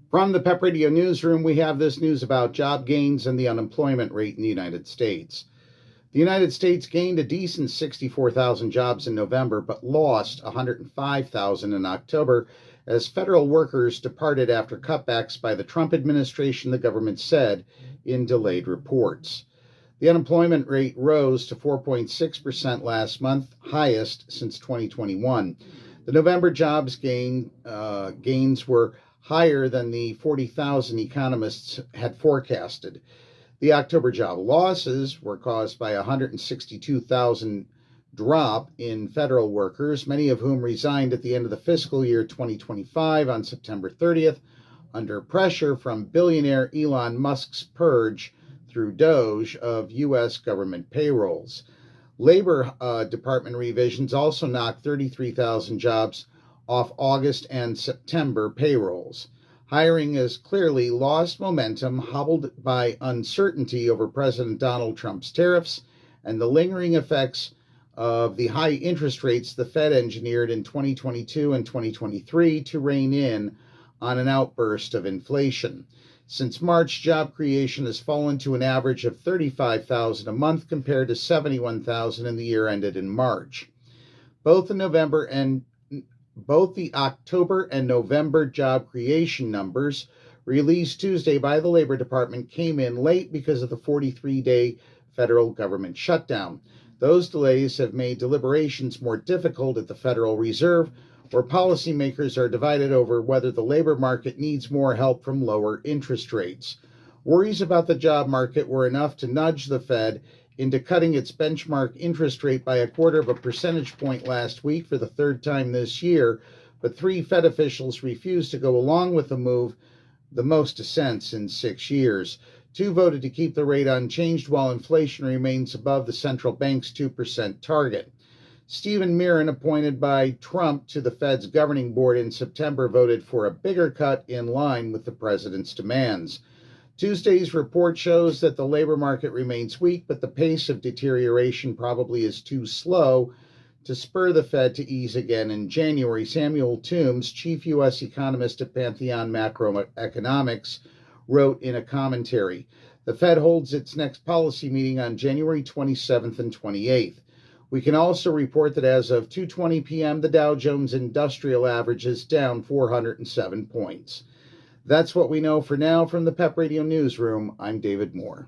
From the PEP Radio Newsroom, we have this news about job gains and the unemployment rate in the United States. The United States gained a decent 64,000 jobs in November, but lost 105,000 in October as federal workers departed after cutbacks by the Trump administration, the government said in delayed reports. The unemployment rate rose to 4.6% last month, highest since 2021. The November jobs gains were higher than the 40,000 economists had forecasted. The October job losses were caused by a 162,000 drop in federal workers, many of whom resigned at the end of the fiscal year 2025 on September 30th, under pressure from billionaire Elon Musk's purge through Doge of U.S. government payrolls. Labor Department revisions also knocked 33,000 jobs off August and September payrolls. Hiring has clearly lost momentum, hobbled by uncertainty over President Donald Trump's tariffs and the lingering effects of the high interest rates the Fed engineered in 2022 and 2023 to rein in on an outburst of inflation. Since March, job creation has fallen to an average of 35,000 a month compared to 71,000 in the year ended in March. Both the October and November job creation numbers released Tuesday by the Labor Department came in late because of the 43-day federal government shutdown. Those delays have made deliberations more difficult at the Federal Reserve, where policymakers are divided over whether the labor market needs more help from lower interest rates. Worries about the job market were enough to nudge the Fed into cutting its benchmark interest rate by 0.25 percentage point last week for the third time this year, but three Fed officials refused to go along with the move, the most dissents in 6 years. Two voted to keep the rate unchanged while inflation remains above the central bank's 2% target. Stephen Mirren, appointed by Trump to the Fed's governing board in September, voted for a bigger cut in line with the president's demands. Tuesday's report shows that the labor market remains weak, but the pace of deterioration probably is too slow to spur the Fed to ease again in January. Samuel Toombs, chief U.S. economist at Pantheon Macroeconomics, wrote in a commentary, "The Fed holds its next policy meeting on January 27th and 28th. We can also report that as of 2:20 p.m., the Dow Jones Industrial Average is down 407 points. That's what we know for now from the PEP Radio Newsroom. I'm David Moore.